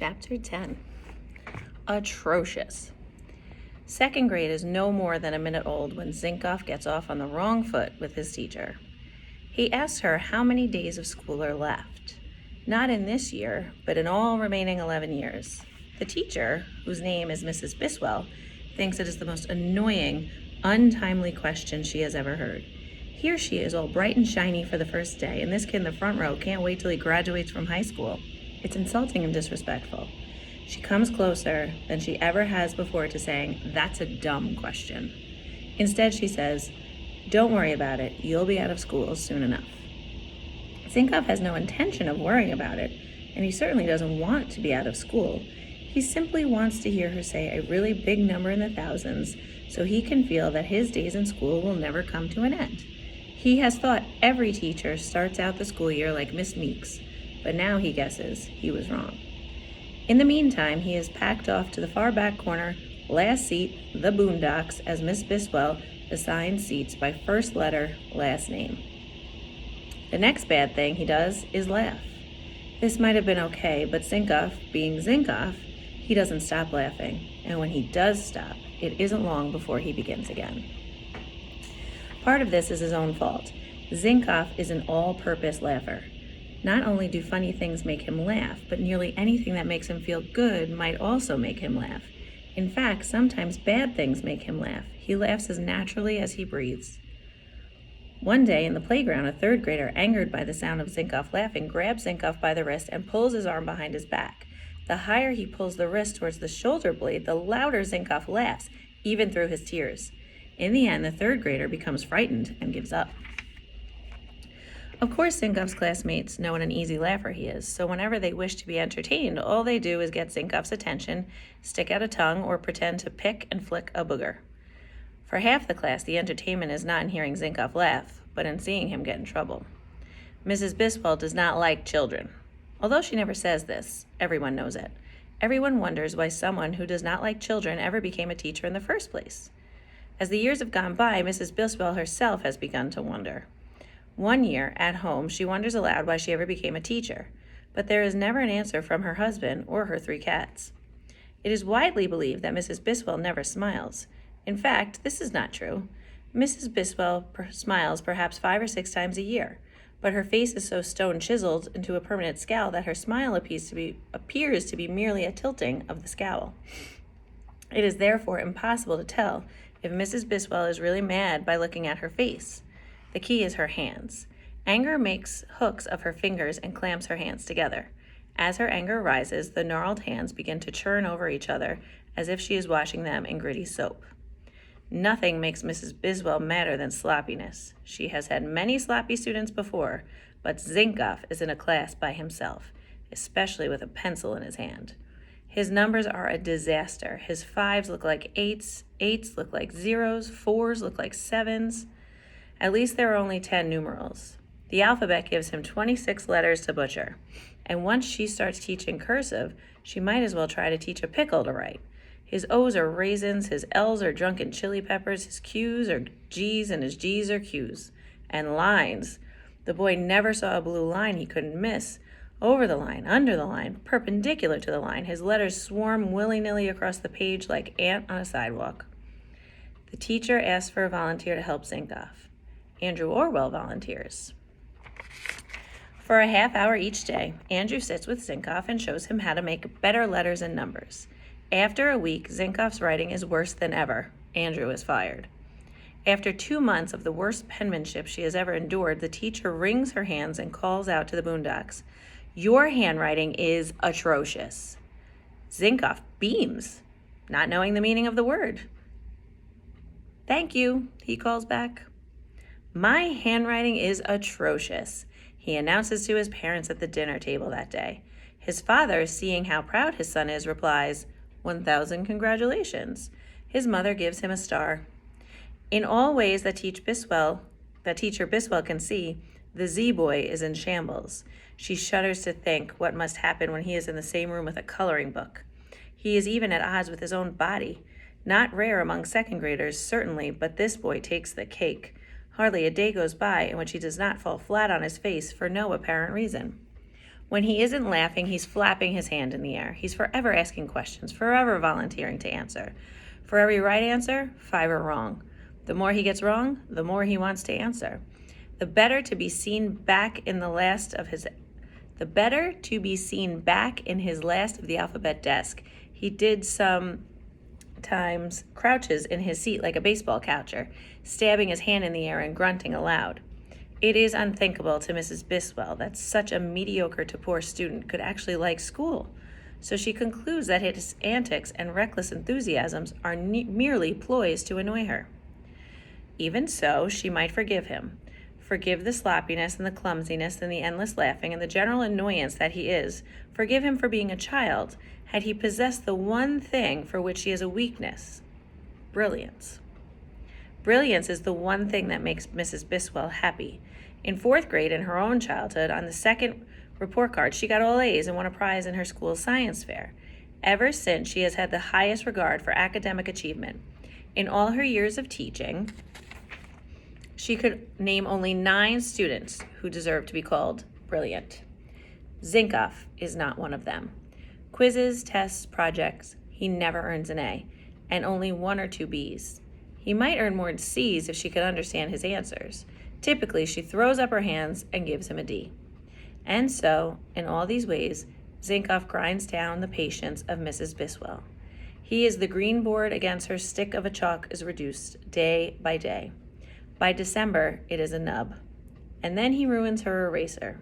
Chapter 10. Atrocious. Second grade is no more than a minute old when Zinkoff gets off on the wrong foot with his teacher. He asks her how many days of school are left. Not in this year, but in all remaining 11 years. The teacher, whose name is Mrs. Biswell, thinks it is the most annoying, untimely question she has ever heard. Here she is, all bright and shiny for the first day, and this kid in the front row can't wait till he graduates from high school. It's insulting and disrespectful. She comes closer than she ever has before to saying, "That's a dumb question." Instead, she says, "Don't worry about it. You'll be out of school soon enough." Zinkoff has no intention of worrying about it, and he certainly doesn't want to be out of school. He simply wants to hear her say a really big number in the thousands so he can feel that his days in school will never come to an end. He has thought every teacher starts out the school year like Miss Meeks, but now he guesses he was wrong. In the meantime, he is packed off to the far back corner, last seat, the Boondocks, as Miss Biswell assigns seats by first letter, last name. The next bad thing he does is laugh. This might have been okay, but Zinkoff, being Zinkoff, he doesn't stop laughing, and when he does stop, it isn't long before he begins again. Part of this is his own fault. Zinkoff is an all-purpose laugher. Not only do funny things make him laugh, but nearly anything that makes him feel good might also make him laugh. In fact, sometimes bad things make him laugh. He laughs as naturally as he breathes. One day in the playground, a third grader, angered by the sound of Zinkoff laughing, grabs Zinkoff by the wrist and pulls his arm behind his back. The higher he pulls the wrist towards the shoulder blade, the louder Zinkoff laughs, even through his tears. In the end, the third grader becomes frightened and gives up. Of course, Zinkoff's classmates know what an easy laugher he is, so whenever they wish to be entertained, all they do is get Zinkoff's attention, stick out a tongue, or pretend to pick and flick a booger. For half the class, the entertainment is not in hearing Zinkoff laugh, but in seeing him get in trouble. Mrs. Biswell does not like children. Although she never says this, everyone knows it. Everyone wonders why someone who does not like children ever became a teacher in the first place. As the years have gone by, Mrs. Biswell herself has begun to wonder. One year, at home, she wonders aloud why she ever became a teacher, but there is never an answer from her husband or her 3 cats. It is widely believed that Mrs. Biswell never smiles. In fact, this is not true. Mrs. Biswell smiles perhaps 5 or 6 times a year, but her face is so stone-chiseled into a permanent scowl that her smile appears to be merely a tilting of the scowl. It is therefore impossible to tell if Mrs. Biswell is really mad by looking at her face. The key is her hands. Anger makes hooks of her fingers and clamps her hands together. As her anger rises, the gnarled hands begin to churn over each other as if she is washing them in gritty soap. Nothing makes Mrs. Biswell madder than sloppiness. She has had many sloppy students before, but Zinkoff is in a class by himself, especially with a pencil in his hand. His numbers are a disaster. His 5s look like 8s, 8s look like 0s, 4s look like 7s. At least there are only 10 numerals. The alphabet gives him 26 letters to butcher, and once she starts teaching cursive, she might as well try to teach a pickle to write. His O's are raisins, his L's are drunken chili peppers, his Q's are G's, and his G's are Q's. And lines. The boy never saw a blue line he couldn't miss. Over the line, under the line, perpendicular to the line, his letters swarm willy-nilly across the page like ant on a sidewalk. The teacher asks for a volunteer to help Zinkoff. Andrew Orwell volunteers. For a half hour each day, Andrew sits with Zinkoff and shows him how to make better letters and numbers. After a week, Zinkoff's writing is worse than ever. Andrew is fired. After 2 months of the worst penmanship she has ever endured, the teacher wrings her hands and calls out to the Boondocks, "Your handwriting is atrocious." Zinkoff beams, not knowing the meaning of the word. "Thank you," he calls back. "My handwriting is atrocious," he announces to his parents at the dinner table that day. His father, seeing how proud his son is, replies, 1,000 congratulations. His mother gives him a star. In all ways that teacher Biswell can see, the Z-boy is in shambles. She shudders to think what must happen when he is in the same room with a coloring book. He is even at odds with his own body. Not rare among second graders, certainly, but this boy takes the cake. Hardly a day goes by in which he does not fall flat on his face for no apparent reason. When he isn't laughing, he's flapping his hand in the air. He's forever asking questions, forever volunteering to answer. For every right answer, 5 are wrong. The more he gets wrong, the more he wants to answer. The better to be seen back in his last of the alphabet desk. He did sometimes crouches in his seat like a baseball catcher, stabbing his hand in the air and grunting aloud. It is unthinkable to Mrs. Biswell that such a mediocre to poor student could actually like school. So she concludes that his antics and reckless enthusiasms are merely ploys to annoy her. Even so, she might forgive him. Forgive the sloppiness and the clumsiness and the endless laughing and the general annoyance that he is. Forgive him for being a child, had he possessed the one thing for which he has a weakness: brilliance. Brilliance is the one thing that makes Mrs. Biswell happy. In 4th grade, in her own childhood, on the second report card, she got all A's and won a prize in her school's science fair. Ever since, she has had the highest regard for academic achievement. In all her years of teaching, she could name only 9 students who deserve to be called brilliant. Zinkoff is not one of them. Quizzes, tests, projects, he never earns an A, and only 1 or 2 B's. He might earn more C's if she could understand his answers. Typically, she throws up her hands and gives him a D. And so, in all these ways, Zinkoff grinds down the patience of Mrs. Biswell. He is the green board against her stick of a chalk is reduced day by day. By December, it is a nub. And then he ruins her eraser.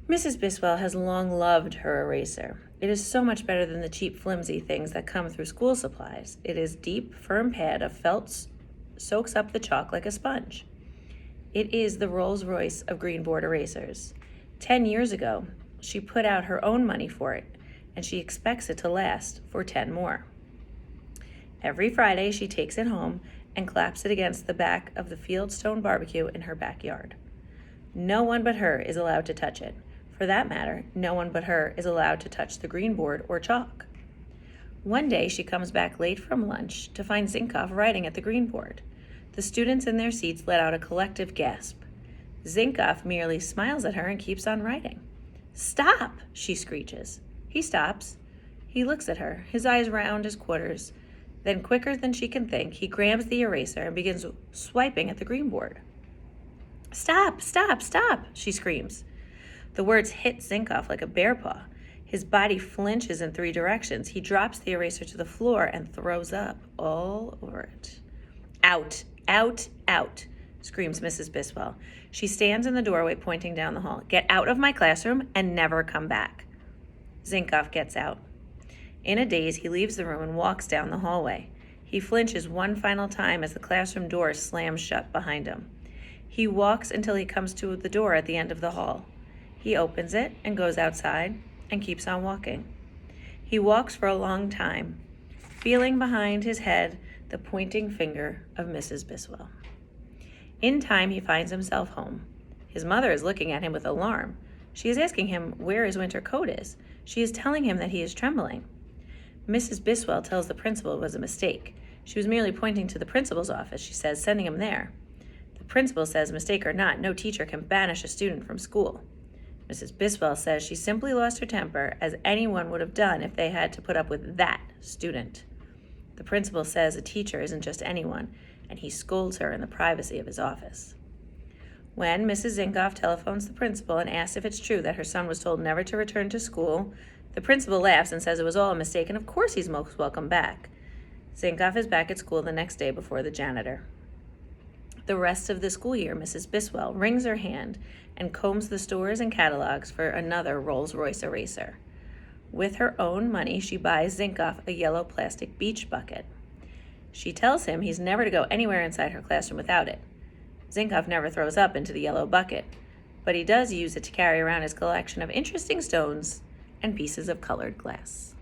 Mrs. Biswell has long loved her eraser. It is so much better than the cheap, flimsy things that come through school supplies. It is deep, firm pad of felt, soaks up the chalk like a sponge. It is the Rolls-Royce of green board erasers. 10 years ago, she put out her own money for it, and she expects it to last for 10 more. Every Friday, she takes it home and claps it against the back of the Fieldstone barbecue in her backyard. No one but her is allowed to touch it. For that matter, no one but her is allowed to touch the green board or chalk. One day, she comes back late from lunch to find Zinkoff writing at the green board. The students in their seats let out a collective gasp. Zinkoff merely smiles at her and keeps on writing. "Stop!" she screeches. He stops. He looks at her, his eyes round as quarters. Then, quicker than she can think, he grabs the eraser and begins swiping at the green board. "Stop, stop, stop!" she screams. The words hit Zinkoff like a bear paw. His body flinches in 3 directions. He drops the eraser to the floor and throws up all over it. "Out, out, out," screams Mrs. Biswell. She stands in the doorway pointing down the hall. "Get out of my classroom and never come back." Zinkoff gets out. In a daze, he leaves the room and walks down the hallway. He flinches one final time as the classroom door slams shut behind him. He walks until he comes to the door at the end of the hall. He opens it and goes outside and keeps on walking. He walks for a long time, feeling behind his head the pointing finger of Mrs. Biswell. In time, he finds himself home. His mother is looking at him with alarm. She is asking him where his winter coat is. She is telling him that he is trembling. Mrs. Biswell tells the principal it was a mistake. She was merely pointing to the principal's office, she says, sending him there. The principal says, mistake or not, no teacher can banish a student from school. Mrs. Biswell says she simply lost her temper, as anyone would have done if they had to put up with that student. The principal says a teacher isn't just anyone, and he scolds her in the privacy of his office. When Mrs. Zinkoff telephones the principal and asks if it's true that her son was told never to return to school, the principal laughs and says it was all a mistake, and of course he's most welcome back. Zinkoff is back at school the next day before the janitor. The rest of the school year, Mrs. Biswell wrings her hand and combs the stores and catalogs for another Rolls-Royce eraser. With her own money, she buys Zinkoff a yellow plastic beach bucket. She tells him he's never to go anywhere inside her classroom without it. Zinkoff never throws up into the yellow bucket, but he does use it to carry around his collection of interesting stones and pieces of colored glass.